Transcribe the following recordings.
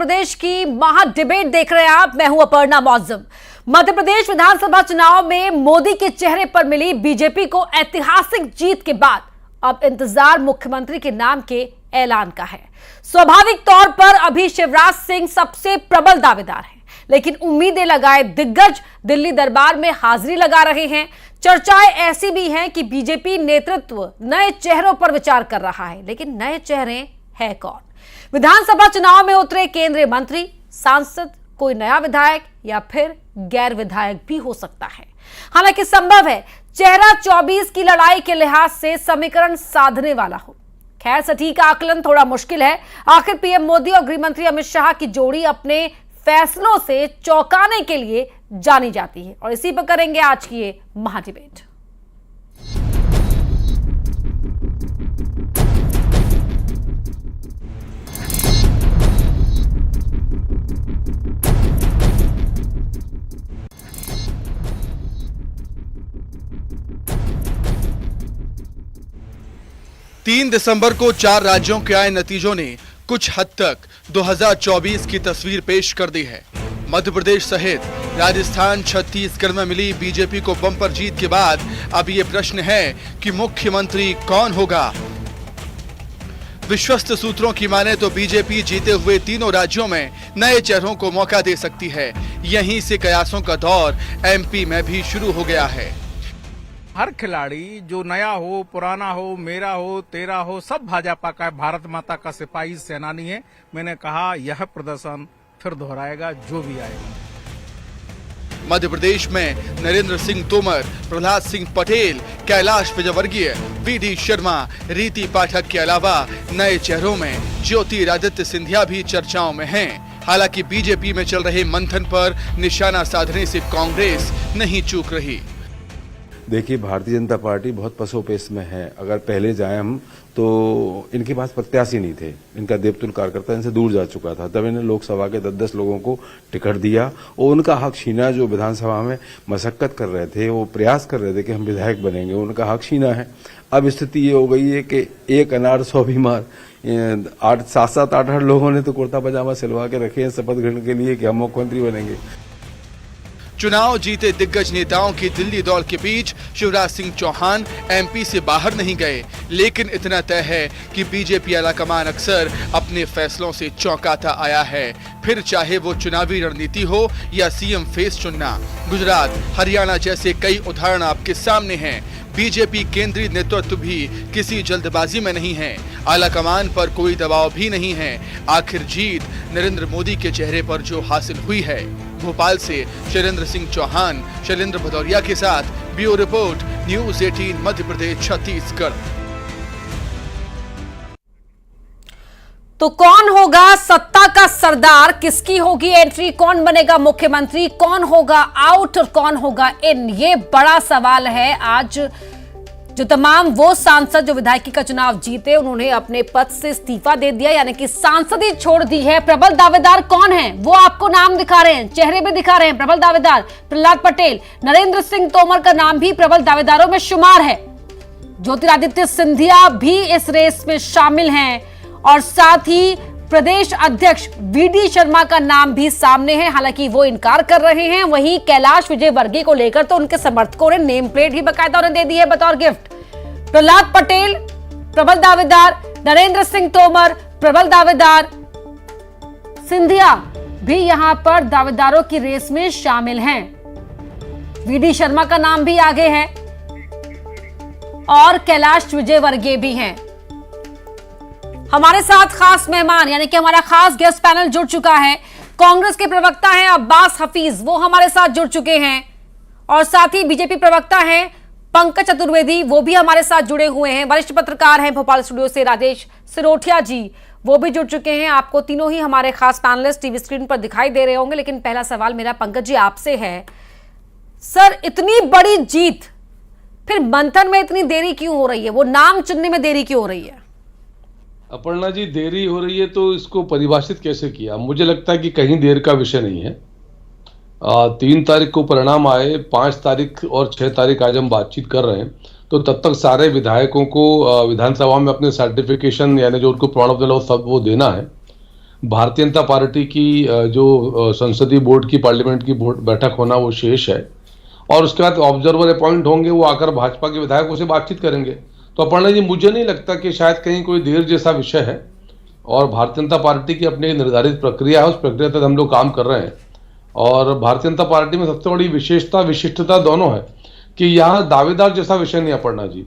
प्रदेश की महा डिबेट देख रहे हैं आप। मैं हूं अपर्णा मौजम। मध्य प्रदेश विधानसभा चुनाव में मोदी के चेहरे पर मिली बीजेपी को ऐतिहासिक जीत के बाद अब इंतजार मुख्यमंत्री के नाम के ऐलान का है। स्वाभाविक तौर पर अभी शिवराज सिंह सबसे प्रबल दावेदार हैं, लेकिन उम्मीदें लगाए दिग्गज दिल्ली दरबार में हाजिरी लगा रहे हैं। चर्चाएं ऐसी भी हैं कि बीजेपी नेतृत्व नए चेहरों पर विचार कर रहा है, लेकिन नए चेहरे है कौन? विधानसभा चुनाव में उतरे केंद्रीय मंत्री, सांसद, कोई नया विधायक या फिर गैर विधायक भी हो सकता है। हालांकि संभव है चेहरा 24 की लड़ाई के लिहाज से समीकरण साधने वाला हो। खैर, सटीक आकलन थोड़ा मुश्किल है। आखिर पीएम मोदी और गृह मंत्री अमित शाह की जोड़ी अपने फैसलों से चौंकाने के लिए जानी जाती है, और इसी पर करेंगे आज की ये महाडिबेट। तीन दिसंबर को 4 राज्यों के आए नतीजों ने कुछ हद तक 2024 की तस्वीर पेश कर दी है। मध्य प्रदेश सहित राजस्थान, छत्तीसगढ़ में मिली बीजेपी को बम्पर जीत के बाद अब ये प्रश्न है कि मुख्यमंत्री कौन होगा। विश्वस्त सूत्रों की माने तो बीजेपी जीते हुए तीनों राज्यों में नए चेहरों को मौका दे सकती है। यहीं से कयासों का दौर एमपी में भी शुरू हो गया है। हर खिलाड़ी जो नया हो, पुराना हो, मेरा हो, तेरा हो, सब भाजपा का भारत माता का सिपाही सेनानी है। मैंने कहा यह प्रदर्शन फिर दोहराएगा जो भी आएगा। मध्य प्रदेश में नरेंद्र सिंह तोमर, प्रहलाद सिंह पटेल, कैलाश विजयवर्गीय, वीडी शर्मा, रीति पाठक के अलावा नए चेहरों में ज्योतिरादित्य सिंधिया भी चर्चाओं में हैं। हालांकि बीजेपी में चल रहे मंथन पर निशाना साधने से कांग्रेस नहीं चूक रही। देखिए, भारतीय जनता पार्टी बहुत पसोपेश में है। अगर पहले जाए हम तो इनके पास प्रत्याशी नहीं थे, इनका देवतुल्य कार्यकर्ता इनसे दूर जा चुका था। तब इन्हें लोकसभा के 10-10 लोगों को टिकट दिया और उनका हक छीना। जो विधानसभा में मशक्कत कर रहे थे, वो प्रयास कर रहे थे कि हम विधायक बनेंगे, उनका हक छीना है। अब स्थिति ये हो गई है कि एक अनार 100 बीमार। 7-7, 8 लोगों ने तो कुर्ता पजामा सिलवा के रखे हैं शपथ ग्रहण के लिए कि हम मुख्यमंत्री बनेंगे। चुनाव जीते दिग्गज नेताओं की दिल्ली दौड़ के बीच शिवराज सिंह चौहान एमपी से बाहर नहीं गए, लेकिन इतना तय है कि बीजेपी आलाकमान अक्सर अपने फैसलों से चौंकाता आया है। फिर चाहे वो चुनावी रणनीति हो या सीएम फेस चुनना। गुजरात, हरियाणा जैसे कई उदाहरण आपके सामने हैं। बीजेपी केंद्रीय नेतृत्व भी किसी जल्दबाजी में नहीं है। आलाकमान पर कोई दबाव भी नहीं है। आखिर जीत नरेंद्र मोदी के चेहरे पर जो हासिल हुई है। भोपाल से शैलेंद्र सिंह चौहान, शैलेंद्र भदौरिया के साथ bureau report, news 18 Madhya Pradesh, Chhattisgarh. तो कौन होगा सत्ता का सरदार? किसकी होगी एंट्री? कौन बनेगा मुख्यमंत्री? कौन होगा आउट और कौन होगा इन? ये बड़ा सवाल है। आज जो तमाम वो सांसद जो विधायकी का चुनाव जीते, उन्होंने अपने पद से इस्तीफा दे दिया, यानी कि सांसदी छोड़ दी है। प्रबल दावेदार कौन है? वो आपको नाम दिखा रहे हैं, चेहरे भी दिखा रहे हैं। प्रबल दावेदार प्रहलाद पटेल, नरेंद्र सिंह तोमर का नाम भी प्रबल दावेदारों में शुमार है। ज्योतिरादित्य सिंधिया भी इस रेस में शामिल हैं, और साथ ही प्रदेश अध्यक्ष वीडी शर्मा का नाम भी सामने है। हालांकि वो इनकार कर रहे हैं। वहीं कैलाश विजयवर्गीय को लेकर तो उनके समर्थकों ने नेम प्लेट ही बकायदा उन्हें दे दी है बतौर गिफ्ट। प्रहलाद पटेल प्रबल दावेदार, नरेंद्र सिंह तोमर प्रबल दावेदार, सिंधिया भी यहां पर दावेदारों की रेस में शामिल हैं। वीडी शर्मा का नाम भी आगे है और कैलाश विजयवर्गीय भी हैं। हमारे साथ खास मेहमान, यानी कि हमारा खास गेस्ट पैनल जुड़ चुका है। कांग्रेस के प्रवक्ता हैं अब्बास हफीज, वो हमारे साथ जुड़ चुके हैं, और साथ ही बीजेपी प्रवक्ता हैं पंकज चतुर्वेदी, वो भी हमारे साथ जुड़े हुए हैं। वरिष्ठ पत्रकार हैं भोपाल स्टूडियो से राजेश सिरोठिया जी, वो भी जुड़ चुके हैं। आपको तीनों ही हमारे खास पैनलिस्ट टीवी स्क्रीन पर दिखाई दे रहे होंगे, लेकिन पहला सवाल मेरा पंकज जी आपसे है। सर, इतनी बड़ी जीत, फिर मंथन में इतनी देरी क्यों हो रही है? वो नाम चुनने में देरी क्यों हो रही है? अपर्णा जी, देरी हो रही है तो इसको परिभाषित कैसे किया? मुझे लगता है कि कहीं देर का विषय नहीं है। 3 तारीख को परिणाम आए, 5 तारीख और 6 तारीख आज हम बातचीत कर रहे हैं, तो तब तक सारे विधायकों को विधानसभा में अपने सर्टिफिकेशन यानी जो उनको प्रमाण पत्र वो सब वो देना है। भारतीय जनता पार्टी की जो संसदीय बोर्ड की पार्लियामेंट की बोर्ड बैठक होना वो शेष है, और उसके बाद ऑब्जर्वर अपॉइंट होंगे, वो आकर भाजपा के विधायकों से बातचीत करेंगे। तो अपर्णा जी, मुझे नहीं लगता कि शायद कहीं कोई देर जैसा विषय है, और भारतीय जनता पार्टी की अपनी निर्धारित प्रक्रिया है, उस प्रक्रिया तक हम लोग काम कर रहे हैं। और भारतीय जनता पार्टी में सबसे बड़ी विशेषता विशिष्टता दोनों है कि यहाँ दावेदार जैसा विषय नहीं। अपर्णा जी,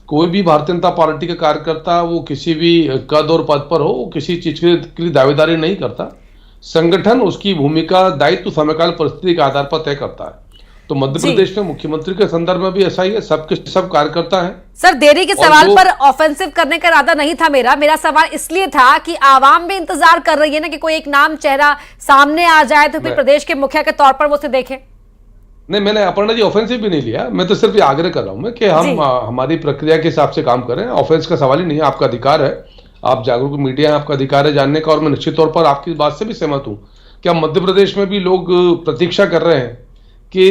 कोई भी भारतीय जनता पार्टी का कार्यकर्ता वो किसी भी कद और पद पर हो, वो किसी चीज के लिए दावेदारी नहीं करता। संगठन उसकी भूमिका, दायित्व समयकाल परिस्थिति के आधार पर तय करता है। तो मध्य प्रदेश में मुख्यमंत्री के संदर्भ में भी ऐसा ही है, सबके सब कार्यकर्ता हैं। सर, देरी के सवाल पर ऑफेंसिव करने का इरादा नहीं था मेरा सवाल इसलिए था कि आवाम भी इंतजार कर रही है ना कि कोई एक नाम चेहरा सामने आ जाए तो फिर प्रदेश के मुखिया के तौर पर वो उसे देखे। नहीं, मैंने अपर्णा जी ऑफेंसिव भी नहीं लिया, मैं तो सिर्फ ये आग्रह कर रहा हूं मैं कि हम हमारी प्रक्रिया के हिसाब से काम करें। ऑफेंस का सवाल ही नहीं है, आपका अधिकार है, आप जागरूक मीडिया है, आपका अधिकार है जानने का। और मैं निश्चित तौर पर आपकी बात से भी सहमत हूं कि अब मध्य प्रदेश में भी लोग प्रतीक्षा कर रहे हैं कि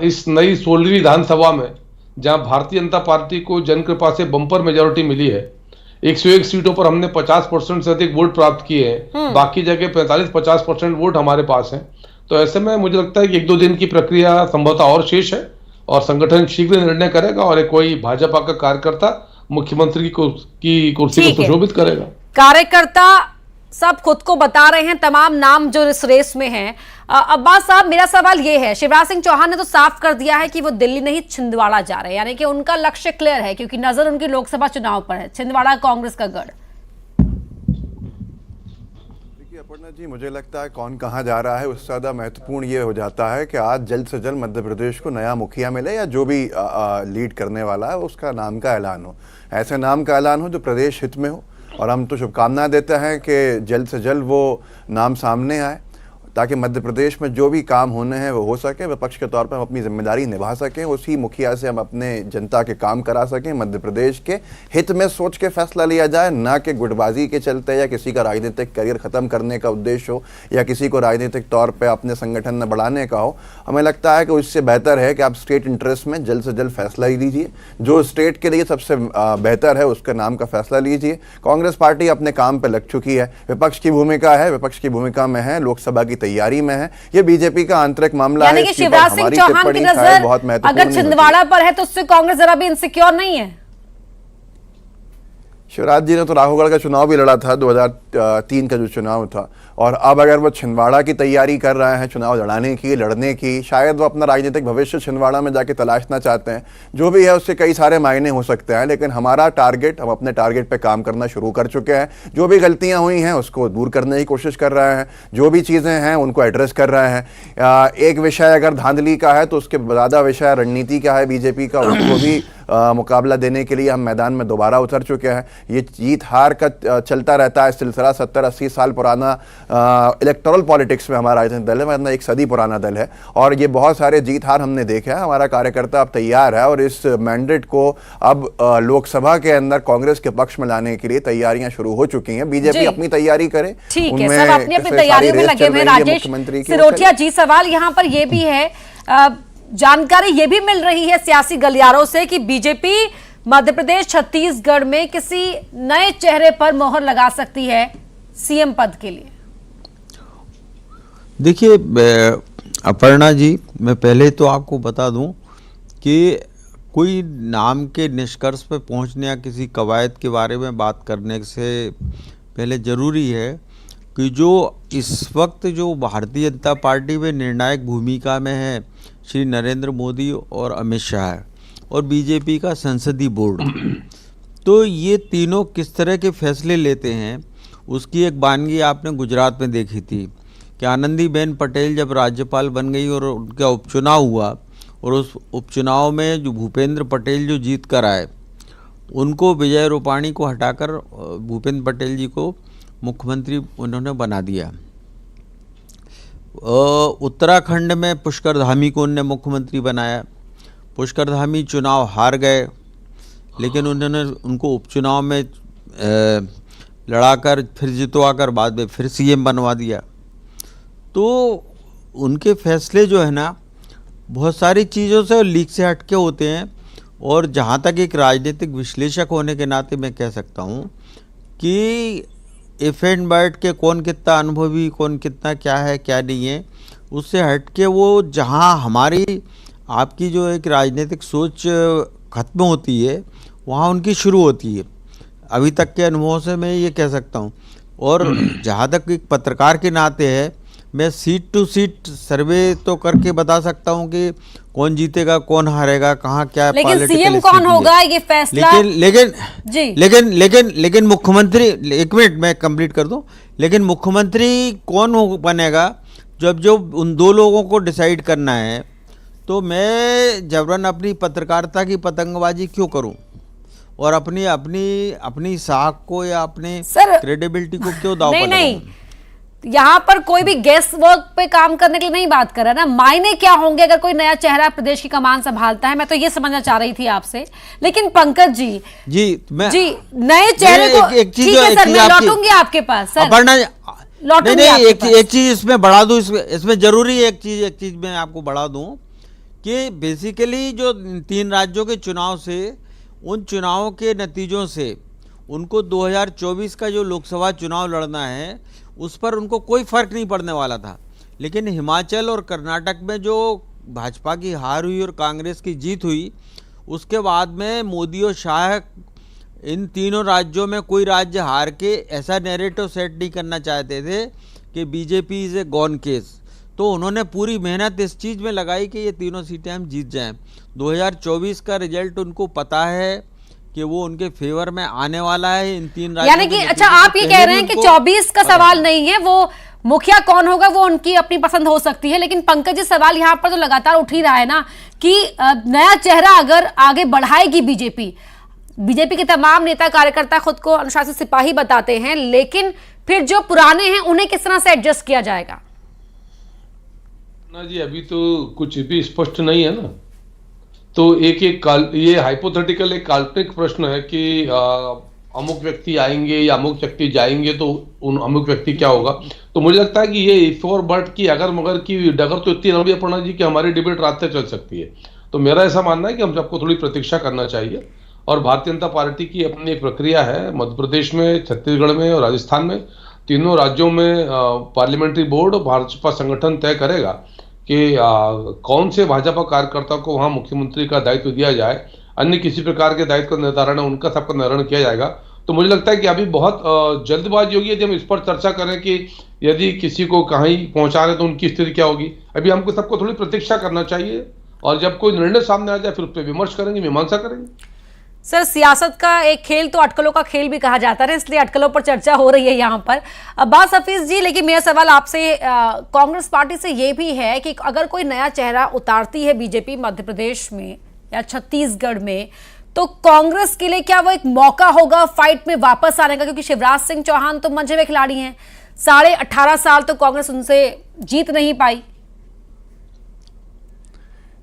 इस नई 16वीं विधानसभा में, जहां भारतीय जनता पार्टी को जन कृपा से बंपर मेजोरिटी मिली है, 101 सीटों पर हमने 50% से अधिक वोट प्राप्त किए हैं, बाकी जगह 45-50% वोट हमारे पास हैं। तो ऐसे में मुझे लगता है कि 1-2 दिन की प्रक्रिया संभवतः और शेष है, और संगठन शीघ्र निर्णय करेगा, और कोई भाजपा का कार्यकर्ता मुख्यमंत्री की कुर्सी को सुशोभित करेगा। कार्यकर्ता सब खुद को बता रहे हैं, तमाम नाम जो इस रेस में हैं। अब्बास साहब, मेरा सवाल ये है, शिवराज सिंह चौहान ने तो साफ कर दिया है कि वो दिल्ली नहीं छिंदवाड़ा जा रहे हैं, यानी कि उनका लक्ष्य क्लियर है, क्योंकि नजर उनकी लोकसभा चुनाव पर है। छिंदवाड़ा कांग्रेस का गढ़। देखिए अपर्णा जी, मुझे लगता है कौन कहाँ जा रहा है उससे ज़्यादा महत्वपूर्ण ये हो जाता है कि आज जल्द से जल्द मध्य प्रदेश को नया मुखिया मिले, या जो भी लीड करने वाला है उसका नाम का ऐलान हो, ऐसे नाम का ऐलान हो जो प्रदेश हित में हो। और हम तो शुभकामनाएं देते हैं कि जल्द से जल्द वो नाम सामने आए, ताकि मध्य प्रदेश में जो भी काम होने हैं वो हो सके, विपक्ष के तौर पर हम अपनी जिम्मेदारी निभा सकें, उसी मुखिया से हम अपने जनता के काम करा सकें, मध्य प्रदेश के हित में सोच के फैसला लिया जाए, ना कि गुटबाजी के चलते या किसी का राजनीतिक करियर ख़त्म करने का उद्देश्य हो, या किसी को राजनीतिक तौर पर अपने संगठन में बढ़ाने का हो। हमें लगता है कि उससे बेहतर है कि आप स्टेट इंटरेस्ट में जल्द से जल्द फैसला ही लीजिए, जो स्टेट के लिए सबसे बेहतर है उसके नाम का फैसला लीजिए। कांग्रेस पार्टी अपने काम पर लग चुकी है, विपक्ष की भूमिका है, विपक्ष की भूमिका में है, लोकसभा की तैयारी में है, ये बीजेपी का आंतरिक मामला है। शिवराज सिंह चौहान की नजर अगर छिंदवाड़ा पर है तो उससे कांग्रेस जरा भी इनसिक्योर नहीं है। शिवराज जी ने तो राघवगढ़ का चुनाव भी लड़ा था, 2003 का जो चुनाव था, और अब अगर वो छिंदवाड़ा की तैयारी कर रहे हैं चुनाव लड़ने की, शायद वो अपना राजनीतिक भविष्य छिंदवाड़ा में जाके तलाशना चाहते हैं। जो भी है उससे कई सारे मायने हो सकते हैं, लेकिन हमारा टारगेट, हम अपने टारगेट पे काम करना शुरू कर चुके हैं। जो भी गलतियां हुई हैं उसको दूर करने की कोशिश कर रहे हैं, जो भी चीज़ें हैं उनको एड्रेस कर रहे हैं। एक विषय अगर धांधली का है तो उसके ज़्यादा विषय रणनीति का है बीजेपी का, उसको भी मुकाबला देने के लिए हम मैदान में दोबारा उतर चुके हैं। ये जीत हार का चलता रहता है सिलसिला, 70-80 साल पुराना इलेक्टोरल पॉलिटिक्स में हमारा राजनीतिक दल है, मतलब 1 सदी पुराना दल है, और ये बहुत सारे जीत हार हमने देखे हैं। हमारा कार्यकर्ता अब तैयार है, और इस मैंडेट को अब लोकसभा के अंदर कांग्रेस के पक्ष में लाने के लिए तैयारियां शुरू हो चुकी हैं। बीजेपी अपनी तैयारी करे, ठीक है, सब अपनी अपनी तैयारियों में लगे हुए। राजेश सिरोठिया जी, सवाल यहाँ पर यह भी है, जानकारी ये भी मिल रही है सियासी गलियारों से कि बीजेपी मध्य प्रदेश छत्तीसगढ़ में किसी नए चेहरे पर मोहर लगा सकती है सीएम पद के लिए। देखिए अपर्णा जी, मैं पहले तो आपको बता दूं कि कोई नाम के निष्कर्ष पर पहुंचने या किसी कवायद के बारे में बात करने से पहले ज़रूरी है कि जो इस वक्त जो भारतीय जनता पार्टी में निर्णायक भूमिका में है श्री नरेंद्र मोदी और अमित शाह और बीजेपी का संसदीय बोर्ड, तो ये तीनों किस तरह के फैसले लेते हैं उसकी एक वानगी आपने गुजरात में देखी थी कि आनंदीबेन पटेल जब राज्यपाल बन गई और उनका उपचुनाव हुआ, और उस उपचुनाव में जो भूपेंद्र पटेल जो जीत कर आए, उनको विजय रूपाणी को हटाकर भूपेंद्र पटेल जी को मुख्यमंत्री उन्होंने बना दिया। उत्तराखंड में पुष्कर धामी को उन्होंने मुख्यमंत्री बनाया। पुष्कर धामी चुनाव हार गए, लेकिन उन्होंने उनको उपचुनाव में लड़ाकर फिर जितवाकर बाद में फिर सीएम बनवा दिया। तो उनके फैसले जो है ना, बहुत सारी चीज़ों से लीक से हटके होते हैं। और जहाँ तक एक राजनीतिक विश्लेषक होने के नाते मैं कह सकता हूँ कि इफ एंड बट के कौन कितना अनुभवी, कौन कितना क्या है क्या नहीं है, उससे हटके वो जहाँ हमारी आपकी जो एक राजनीतिक सोच खत्म होती है वहाँ उनकी शुरू होती है। अभी तक के अनुभव से मैं ये कह सकता हूँ। और जहाँ तक एक पत्रकार के नाते है, मैं सीट टू सीट सर्वे तो करके बता सकता हूँ कि कौन जीतेगा कौन हारेगा कहाँ क्या लेकिन पॉलिटिकल सीएम कौन स्थिति है। होगा ये फैसला जी लेकिन मुख्यमंत्री, एक मिनट मैं कंप्लीट कर दूं, लेकिन मुख्यमंत्री कौन बनेगा जब उन दो लोगों को डिसाइड करना है, तो मैं जबरन अपनी पत्रकारिता की पतंगबाजी क्यों करूं और अपनी साख को या अपने क्रेडिबिलिटी को क्यों दांव पर नहीं, लगाऊं? यहाँ पर कोई भी गेस्ट वर्क पे काम करने के लिए नहीं बात कर रहा ना। मायने क्या होंगे अगर कोई नया चेहरा प्रदेश की कमान संभालता है, मैं तो ये समझना चाह रही थी आपसे। लेकिन पंकज जी नए चेहरे को ठीक है सर, मैं लौटूंगी आपके पास सर, नहीं, एक चीज इसमें बढ़ा दूं, इसमें जरूरी एक चीज मैं आपको बढ़ा दूं कि बेसिकली जो 3 राज्यों के चुनाव से, उन चुनावों के नतीजों से उनको 2024 का जो लोकसभा चुनाव लड़ना है उस पर उनको कोई फर्क नहीं पड़ने वाला था। लेकिन हिमाचल और कर्नाटक में जो भाजपा की हार हुई और कांग्रेस की जीत हुई, उसके बाद में मोदी और शाह इन तीनों राज्यों में कोई राज्य हार के ऐसा नैरेटिव सेट नहीं करना चाहते थे कि BJP is a gone case. तो उन्होंने पूरी मेहनत इस चीज़ में लगाई कि ये तीनों सीटें हम जीत जाएं। 2024 का रिजल्ट उनको पता है कि वो उनके फेवर में आने वाला है इन 3 राज्यों, यानी कि अच्छा आप ये कह रहे हैं कि 24 का सवाल नहीं है, वो मुखिया कौन होगा वो उनकी अपनी पसंद हो सकती है। लेकिन पंकज जी सवाल यहाँ पर तो लगातार उठ ही रहा है ना कि नया चेहरा अगर आगे बढ़ाएगी बीजेपी के तमाम नेता कार्यकर्ता खुद को अनुशासित सिपाही बताते हैं, लेकिन फिर जो पुराने हैं उन्हें किस तरह से एडजस्ट किया जाएगा? ना जी, अभी तो कुछ भी स्पष्ट नहीं है ना। तो ये हाइपोथेटिकल एक काल्पनिक प्रश्न है कि अमुक व्यक्ति आएंगे या अमुक व्यक्ति जाएंगे तो उन अमुक व्यक्ति क्या होगा। तो मुझे लगता है कि ये इफ और बट की अगर मगर की डगर तो इतनी लंबी है अपर्णा जी कि हमारी डिबेट रात तक चल सकती है। तो मेरा ऐसा मानना है कि हम सबको थोड़ी प्रतीक्षा करना चाहिए और भारतीय जनता पार्टी की अपनी एक प्रक्रिया है। मध्य प्रदेश में, छत्तीसगढ़ में और राजस्थान में, तीनों राज्यों में पार्लियामेंट्री बोर्ड और भाजपा संगठन तय करेगा कि कौन से भाजपा कार्यकर्ता को वहां मुख्यमंत्री का दायित्व दिया जाए। अन्य किसी प्रकार के दायित्व का निर्धारण है उनका सबका निर्धारण किया जाएगा। तो मुझे लगता है कि अभी बहुत जल्दबाजी होगी यदि हम इस पर चर्चा करें कि यदि किसी को कहीं पहुंचा रहे तो उनकी स्थिति क्या होगी। अभी हमको सबको थोड़ी प्रतीक्षा करना चाहिए और जब कोई निर्णय सामने आ जाए फिर उस पर विमर्श करेंगे, मीमांसा करेंगे। सर सियासत का एक खेल तो अटकलों का खेल भी कहा जाता है, इसलिए अटकलों पर चर्चा हो रही है यहाँ पर। अब्बास हफीज जी, लेकिन मेरा सवाल आपसे कांग्रेस पार्टी से ये भी है कि अगर कोई नया चेहरा उतारती है बीजेपी मध्य प्रदेश में या छत्तीसगढ़ में, तो कांग्रेस के लिए क्या वो एक मौका होगा फाइट में वापस आने का? क्योंकि शिवराज सिंह चौहान तो मंझे हुए खिलाड़ी हैं, 18.5 साल तो कांग्रेस उनसे जीत नहीं पाई।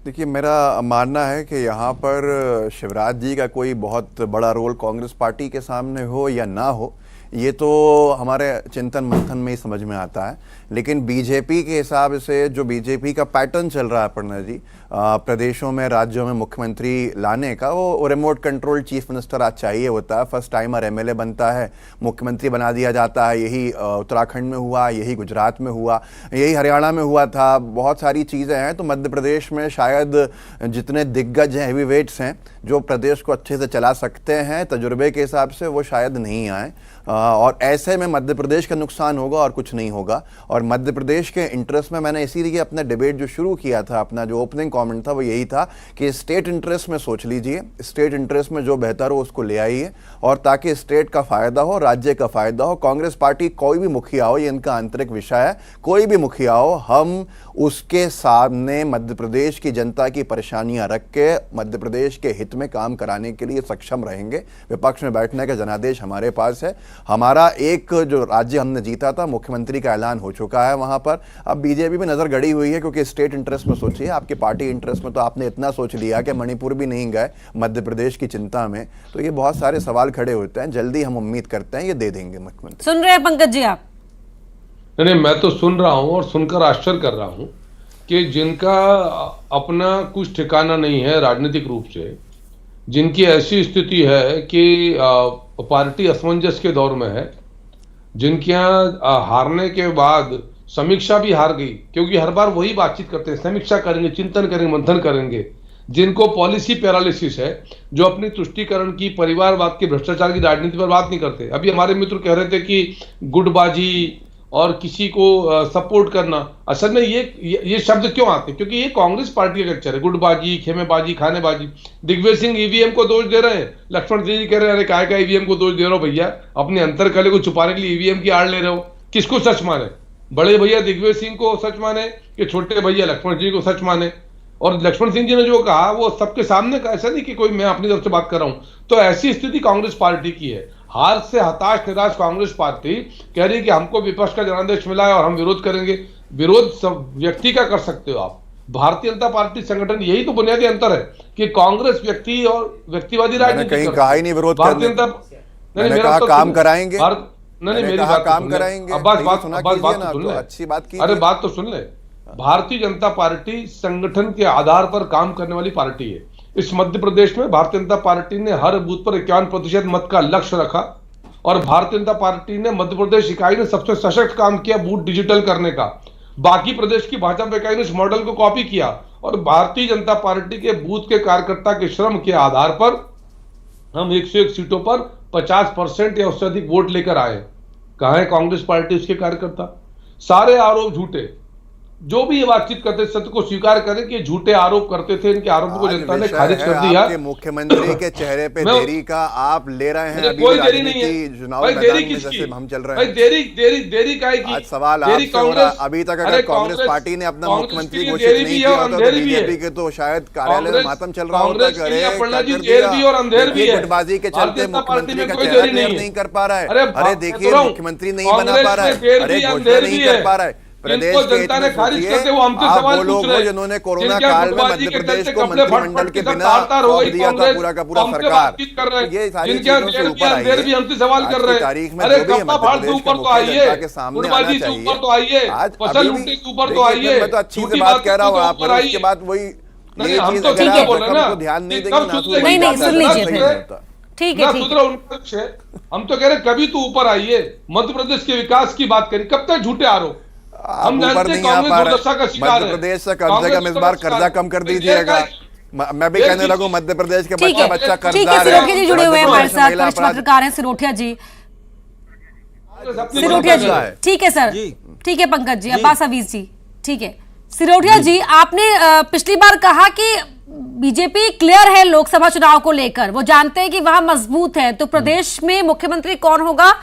देखिए, मेरा मानना है कि यहाँ पर शिवराज जी का कोई बहुत बड़ा रोल कांग्रेस पार्टी के सामने हो या ना हो, ये तो हमारे चिंतन मंथन में ही समझ में आता है। लेकिन बीजेपी के हिसाब से जो बीजेपी का पैटर्न चल रहा है अपर्णा जी, प्रदेशों में, राज्यों में मुख्यमंत्री लाने का, वो रिमोट कंट्रोल चीफ मिनिस्टर आज चाहिए होता है। फर्स्ट टाइमर एमएलए बनता है, मुख्यमंत्री बना दिया जाता है। यही उत्तराखंड में हुआ, यही गुजरात में हुआ, यही हरियाणा में हुआ था। बहुत सारी चीज़ें हैं। तो मध्य प्रदेश में शायद जितने दिग्गज हैं, हैवी वेट्स हैं, जो प्रदेश को अच्छे से चला सकते हैं तजुर्बे के हिसाब से, वो शायद नहीं आए। और ऐसे में मध्य प्रदेश का नुकसान होगा और कुछ नहीं होगा। और मध्य प्रदेश के इंटरेस्ट में मैंने इसीलिए अपना डिबेट जो शुरू किया था, अपना जो ओपनिंग कमेंट था वो यही था कि स्टेट इंटरेस्ट में सोच लीजिए, स्टेट इंटरेस्ट में जो बेहतर हो उसको ले आइए, और ताकि स्टेट का फायदा हो, राज्य का फायदा हो। कांग्रेस पार्टी कोई भी मुखिया हो, ये इनका आंतरिक विषय है, कोई भी मुखिया हो, हम उसके सामने मध्य प्रदेश की जनता की परेशानियां रख के मध्य प्रदेश के हित में काम कराने के लिए सक्षम रहेंगे। विपक्ष में बैठने का जनादेश हमारे पास है। हमारा एक जो राज्य हमने जीता था, मुख्यमंत्री का ऐलान हो चुका है वहां पर। अब बीजेपी भी नजर गड़ी हुई है, क्योंकि स्टेट इंटरेस्ट में सोचिए, आपकी पार्टी इंटरेस्ट में तो आपने इतना सोच लिया कि मणिपुर भी नहीं गए मध्य प्रदेश की चिंता में। तो ये बहुत सारे सवाल खड़े होते हैं। जल्दी हम उम्मीद करते हैं ये दे देंगे मुख्यमंत्री। सुन रहे हैं पंकज जी आप? नहीं, मैं तो सुन रहा हूं और सुनकर आश्चर्य कर रहा हूं कि जिनका अपना कुछ ठिकाना नहीं है राजनीतिक रूप से, जिनकी ऐसी स्थिति है कि पार्टी असमंजस के दौर में है, जिनके यहाँ हारने के बाद समीक्षा भी हार गई, क्योंकि हर बार वही बातचीत करते हैं, समीक्षा करेंगे, चिंतन करेंगे, मंथन करेंगे, जिनको पॉलिसी पैरालिसिस है, जो अपनी तुष्टीकरण की, परिवारवाद की, भ्रष्टाचार की राजनीति पर बात नहीं करते। अभी हमारे मित्र कह रहे थे कि गुटबाजी और किसी को सपोर्ट करना, असल में ये शब्द क्यों आते हैं? क्योंकि ये कांग्रेस पार्टी का कल्चर है, गुटबाजी, खेमेबाजी, खानेबाजी। दिग्विजय सिंह ईवीएम को दोष दे रहे हैं, लक्ष्मण सिंह जी कह रहे हैं अरे काय का ईवीएम को दोष दे रहे हो भैया, अपने अंतरकले को छुपाने के लिए ईवीएम की आड़ ले रहे हो। किसको सच माने? बड़े भैया दिग्विजय सिंह को सच माने कि छोटे भैया लक्ष्मण जी को सच माने? और लक्ष्मण सिंह जी ने जो कहा वो सबके सामने कहा, ऐसा नहीं कि कोई मैं अपनी तरफ से बात कर रहा हूं। तो ऐसी स्थिति कांग्रेस पार्टी की है। हार से हताश निराश कांग्रेस पार्टी कह रही है कि हमको विपक्ष का जनादेश मिला है और हम विरोध करेंगे। विरोध सब व्यक्ति का कर सकते हो आप, भारतीय जनता पार्टी संगठन, यही तो बुनियादी अंतर है कि कांग्रेस व्यक्ति और व्यक्तिवादी राजनीति कहीं कहा ही नहीं विरोध भारतीय जनता, मैंने कहा काम कराएंगे, नहीं मेरी बात काम कराएंगे, अच्छी बात की। अरे बात तो सुन ले। भारतीय जनता पार्टी संगठन के आधार पर काम करने वाली पार्टी है। इस मध्य प्रदेश में भारतीय जनता पार्टी ने हर बूथ पर 51% मत का लक्ष्य रखा और भारतीय जनता पार्टी ने मध्य प्रदेश इकाई ने सबसे सशक्त काम किया बूथ डिजिटल करने का। बाकी प्रदेश की भाजपा इकाई ने इस मॉडल को कॉपी किया और भारतीय जनता पार्टी के बूथ के कार्यकर्ता के श्रम के आधार पर हम 101 सीटों पर 50% या उससे अधिक वोट लेकर आए। कहां है कांग्रेस पार्टी, उसके कार्यकर्ता? सारे आरोप झूठे। जो भी ये बातचीत करते सत्य को स्वीकार करें कि झूठे आरोप करते थे, इनके आरोपों को जनता ने खारिज कर दिया। मुख्यमंत्री के चेहरे पे देरी का आप ले रहे हैं, अभी कोई देरी नहीं है चुनाव भाई, देरी किसकी? जैसे हम चल रहे हैं हैं, देरी काहे की? आज सवाल आपसे हो रहा है। अभी तक अगर कांग्रेस पार्टी ने अपना मुख्यमंत्री घोषित नहीं किया होता तो बीजेपी के तो शायद कार्यालय में मातम चल रहा होता। गुटबाजी के चलते मुख्यमंत्री का चेहरा क्लियर नहीं कर पा रहा है। अरे देखिए मुख्यमंत्री नहीं बना पा रहा है, अरे घोषणा नहीं कर पा रहा है। प्रदेश जनता ने खारिज करते वो हमसे सवाल पूछ रहे हैं, जिन्होंने कोरोना काल में मध्य प्रदेश को मंत्रिमंडल के बिना सौंप दिया था पूरा का पूरा सरकार, ये सारी चीजों से ऊपर आई है। हमसे सवाल कर रहे हैं, तारीख में अरे जो भी है मध्य प्रदेश के मुख्य जनता के सामने आना चाहिए। आज अभी भी मैं तो अच्छी से बात कह रहा हूँ, आप उसके बाद वही ये चीज अगर आप ध्यान नहीं देंगे, नहीं सुन लीजिए, ठीक है हम तो कह रहे कभी तो ऊपर आइए, मध्य प्रदेश के विकास की बात करें। कब तक झूठे आरोप? हम ऊपर नहीं आ पा रहे। मध्य प्रदेश से कम से कम इस बार कर्जा कम कर दीजिएगा। मैं भी कहने लगूं मध्य प्रदेश के बच्चा कर्जदार है। सिरोठिया जी जुड़े हुए हैं हमारे साथ, वरिष्ठ पत्रकार हैं सिरोठिया जी। ठीक है सर, ठीक है पंकज जी, अब्बास हफीज जी, ठीक है। सिरोठिया जी, आपने पिछली बार कहा कि बीजेपी क्लियर है लोकसभा चुनाव को लेकर, वो जानते हैं कि वहां मजबूत है, तो प्रदेश में मुख्यमंत्री कौन होगा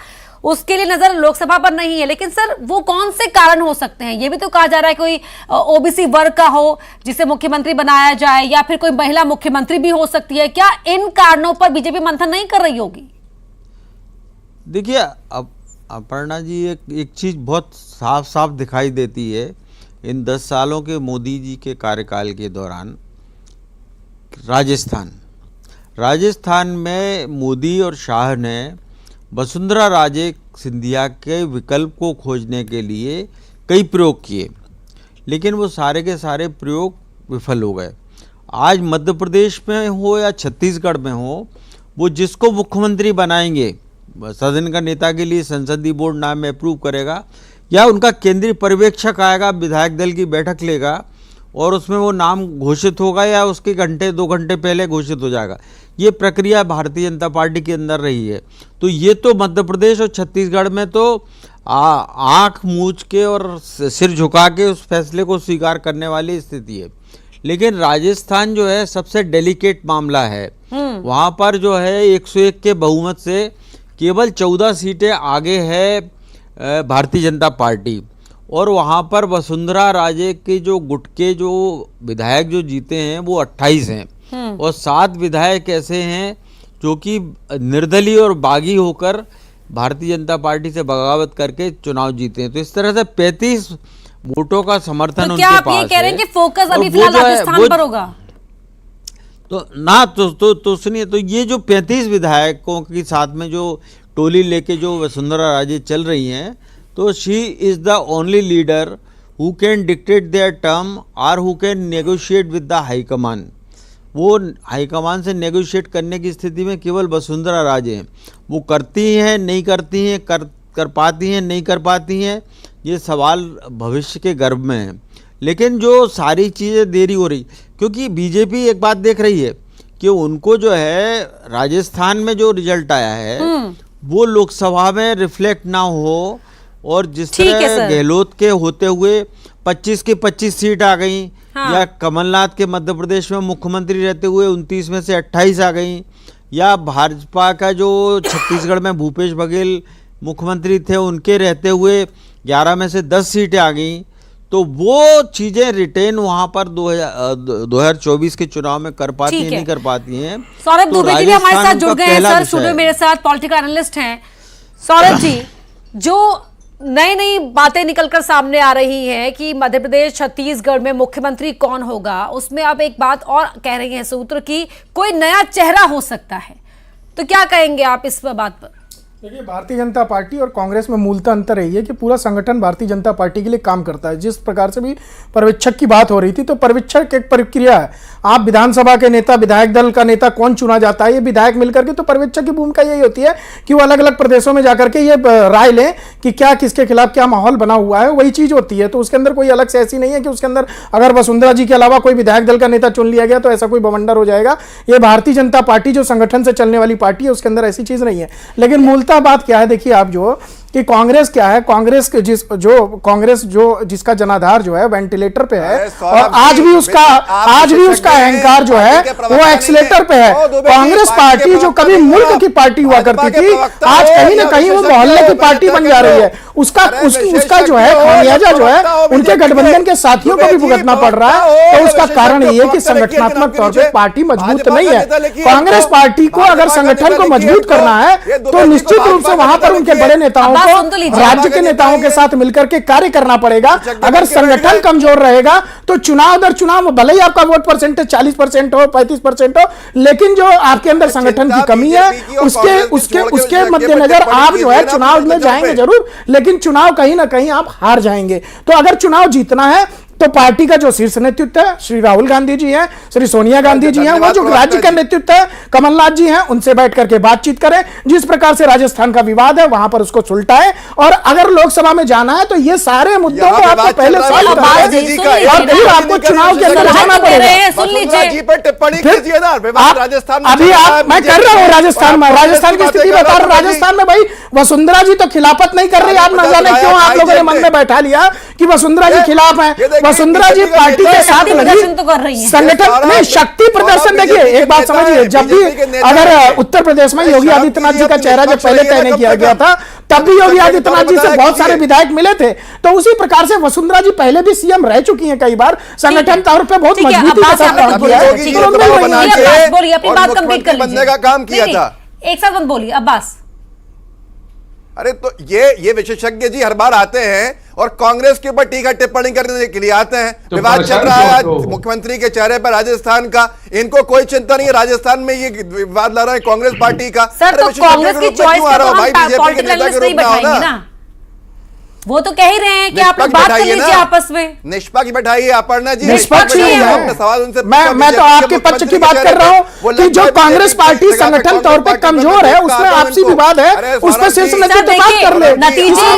उसके लिए नजर लोकसभा पर नहीं है। लेकिन सर वो कौन से कारण हो सकते हैं? ये भी तो कहा जा रहा है कोई ओबीसी वर्ग का हो जिसे मुख्यमंत्री बनाया जाए, या फिर कोई महिला मुख्यमंत्री भी हो सकती है। क्या इन कारणों पर बीजेपी मंथन नहीं कर रही होगी? देखिए, अब अपर्णा जी एक चीज बहुत साफ साफ दिखाई देती है इन 10 सालों के मोदी जी के कार्यकाल के दौरान। राजस्थान में मोदी और शाह ने वसुंधरा राजे सिंधिया के विकल्प को खोजने के लिए कई प्रयोग किए, लेकिन वो सारे के सारे प्रयोग विफल हो गए। आज मध्य प्रदेश में हो या छत्तीसगढ़ में हो, वो जिसको मुख्यमंत्री बनाएंगे, सदन का नेता के लिए संसदीय बोर्ड नाम में अप्रूव करेगा या उनका केंद्रीय पर्यवेक्षक आएगा, विधायक दल की बैठक लेगा और उसमें वो नाम घोषित होगा या उसके घंटे 2 घंटे पहले घोषित हो जाएगा। ये प्रक्रिया भारतीय जनता पार्टी के अंदर रही है। तो ये तो मध्य प्रदेश और छत्तीसगढ़ में तो आँख मूंछ के और सिर झुका के उस फैसले को स्वीकार करने वाली स्थिति है। लेकिन राजस्थान जो है सबसे डेलिकेट मामला है। वहाँ पर जो है 101 के बहुमत से केवल 14 सीटें आगे है भारतीय जनता पार्टी, और वहाँ पर वसुंधरा राजे के जो गुट के जो विधायक जो जीते हैं वो 28 हैं और 7 विधायक ऐसे हैं जो कि निर्दलीय और बागी होकर भारतीय जनता पार्टी से बगावत करके चुनाव जीते हैं। तो इस तरह से 35 वोटों का समर्थन तो उनके क्या पास आप ये कह रहे हैं कि फोकस अभी और फिलहाल राजस्थान पर होगा? तो ना तो सुनिए, तो ये जो 35 विधायकों के साथ में जो टोली लेके जो वसुंधरा राजे चल रही हैं, तो she is the only leader who can dictate their term और who can negotiate with the high command. वो हाईकमान से नेगोशिएट करने की स्थिति में केवल वसुंधरा राजे हैं। वो करती हैं नहीं करती हैं, कर पाती हैं नहीं कर पाती हैं, ये सवाल भविष्य के गर्भ में है। लेकिन जो सारी चीज़ें देरी हो रही, क्योंकि बीजेपी एक बात देख रही है कि उनको जो है राजस्थान में जो रिजल्ट आया है वो लोकसभा में रिफ्लेक्ट ना हो, और जिस तरह गहलोत के होते हुए 25 की 25 सीट आ गई, या कमलनाथ के मध्य प्रदेश में मुख्यमंत्री रहते हुए 29 में से 28 आ गई, या भाजपा का जो छत्तीसगढ़ में भूपेश बघेल मुख्यमंत्री थे उनके रहते हुए 11 में से 10 सीटें आ गई, तो वो चीजें रिटेन वहां पर 2024 के चुनाव में कर पाती हैं नहीं कर पाती हैं। सौरभ दुबे जी हमारे साथ जुड़ गए हैं सर, स्टूडियो मेरे साथ पॉलिटिकल एनालिस्ट हैं। सौरभ जी, जो नई नई बातें निकलकर सामने आ रही हैं कि मध्य प्रदेश छत्तीसगढ़ में मुख्यमंत्री कौन होगा, उसमें आप एक बात और कह रही हैं सूत्र की कोई नया चेहरा हो सकता है, तो क्या कहेंगे आप इस बात पर? देखिए, भारतीय जनता पार्टी और कांग्रेस में मूलतः अंतर यही है कि पूरा संगठन भारतीय जनता पार्टी के लिए काम करता है। जिस प्रकार से भी पर्यवेक्षक की बात हो रही थी, तो पर्यवेक्षक एक प्रक्रिया है। आप विधानसभा के नेता, विधायक दल का नेता कौन चुना जाता है, ये विधायक मिलकर के, तो पर्यवेक्षक की भूमिका यही होती है कि वो अलग अलग प्रदेशों में जाकर के ये राय लें कि क्या किसके खिलाफ क्या माहौल बना हुआ है, वही चीज होती है। तो उसके अंदर कोई अलग से ऐसी नहीं है कि उसके अंदर अगर वसुंधरा जी के अलावा कोई विधायक दल का नेता चुन लिया गया तो ऐसा कोई बवंडर हो जाएगा। ये भारतीय जनता पार्टी जो संगठन से चलने वाली पार्टी है, उसके अंदर ऐसी चीज नहीं है। लेकिन मूलतः बात क्या है, देखिए आप जो कि कांग्रेस क्या है, कांग्रेस जिसका जनाधार जो है वेंटिलेटर पे है, और आज भी उसका अहंकार जो है वो एक्सीलेटर पे है। कांग्रेस पार्टी जो कभी मुल्क की पार्टी हुआ करती थी, आज कहीं ना कहीं वो मोहल्ले की पार्टी बन जा रही है। उसका जो है खामियाजा जो है उनके गठबंधन के साथियों को भी भुगतना पड़ रहा है। तो उसका कारण ये है कि संगठनात्मक तौर पर पार्टी मजबूत नहीं है। कांग्रेस पार्टी को अगर संगठन को मजबूत करना है तो निश्चित रूप से वहां पर उनके बड़े नेताओं को राज्य के नेताओं के साथ मिलकर के कार्य करना पड़ेगा। अगर संगठन कमजोर रहेगा तो चुनाव दर चुनाव भले ही आपका वोट परसेंटेज 40% हो, 35% हो, लेकिन जो आपके अंदर संगठन की कमी है उसके मद्देनजर आप जो है चुनाव में जाएंगे जरूर, लेकिन चुनाव कहीं ना कहीं आप हार जाएंगे। तो अगर चुनाव जीतना है तो पार्टी का जो शीर्ष नेतृत्व है, श्री राहुल गांधी जी हैं, श्री सोनिया गांधी जी हैं, वो जो राज्य का नेतृत्व है, कमलनाथ जी हैं, उनसे बैठ करके बातचीत करें। जिस प्रकार से राजस्थान का विवाद है वहां पर उसको सुलटाएं, और अगर लोकसभा में जाना है तो ये सारे मुद्दों को आपको पहले सॉल्व करना है और फिर आपको चुनाव के अंदर जाना पड़ेगा। सुन लीजिए, अभी मैं कर रहा हूँ राजस्थान की स्थिति बता रहा हूँ। राजस्थान में भाई वसुंधरा जी तो खिलाफत नहीं कर रही। आप न जाने क्यों आप लोगों ने मन में बैठा लिया कि वसुंधरा जी खिलाफ है। वसुंधरा जी पार्टी के साथ लगी, संगठन में शक्ति प्रदर्शन। देखिए एक बात समझिए, जब भी अगर उत्तर प्रदेश में योगी आदित्यनाथ जी का चेहरा जब पहले तय नहीं किया गया था, तब भी योगी आदित्यनाथ जी से बहुत सारे विधायक मिले थे। तो उसी प्रकार से वसुंधरा जी पहले भी सीएम रह चुकी हैं कई बार, संगठन तौर पे बहुत मजबूती के साथ काम किया है। बोलिए, अपनी बात कंप्लीट कर लीजिए। का काम किया था, एक साथ मत बोलिए अब्बास। अरे तो ये विशेषज्ञ जी हर बार आते हैं और कांग्रेस के ऊपर टीका टिप्पणी करने के लिए आते हैं। तो विवाद चल रहा है आज मुख्यमंत्री के चेहरे पर राजस्थान का, इनको कोई चिंता नहीं है राजस्थान में ये विवाद ला रहा है कांग्रेस पार्टी का। सर तो कांग्रेस की चॉइस को हम पॉलिटिकल एनालिस्ट नहीं बैठाएंगे ना, वो तो कह ही रहे हैं कि आप लोग बात कर लीजिए आपस में। निष्पक्ष बैठाइए अपर्णा जी, निष्पक्ष ही है। सवाल उनसे मैं तो आपके पक्ष की बात कर रहा हूं कि जो कांग्रेस पार्टी संगठन तौर पे कमजोर है, उसमें आपसी विवाद है, उसमें शीर्ष नेतृत्व बात कर ले। नतीजे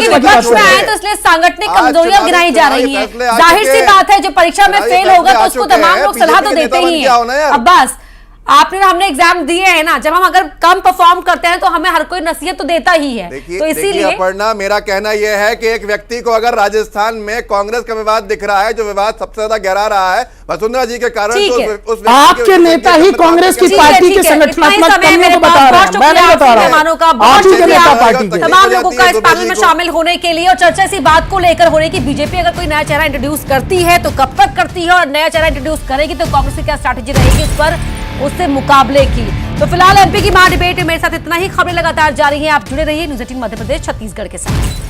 विपक्ष में आए तो इसलिए सांगठनिक कमजोरियां गिनाई जा रही हैं। जाहिर सी बात है, जो परीक्षा में फेल होगा तो उसको तमाम लोग सलाह तो देते ही हैं। अब्बास, हमने एग्जाम दिए हैं ना, जब हम अगर कम परफॉर्म करते हैं तो हमें हर कोई नसीहत तो देता ही है। तो इसीलिए अपर्णा, मेरा कहना यह है कि एक व्यक्ति को अगर राजस्थान में कांग्रेस का विवाद दिख रहा है, जो विवाद सबसे ज्यादा गहरा रहा है वसुंधरा जी के कारण, तो आपके नेता ही कांग्रेस की पार्टी के संगठनात्मक कमियों को बता रहे हैं, मैं नहीं बता रहा हूं। तमाम लोगों का इस पैनल में शामिल होने के लिए और चर्चा इसी बात को लेकर हो रही कि बीजेपी अगर कोई नया चेहरा इंट्रोड्यूस करती है तो कब तक करती है, और नया चेहरा इंट्रोड्यूस करेगी तो कांग्रेस की क्या स्ट्रैटेजी रहेगी उस पर, उससे मुकाबले की। तो फिलहाल एमपी की महाडिबेट मेरे साथ इतना ही। खबरें लगातार जारी हैं, आप जुड़े रहिए न्यूज़ 18 मध्य प्रदेश छत्तीसगढ़ के साथ।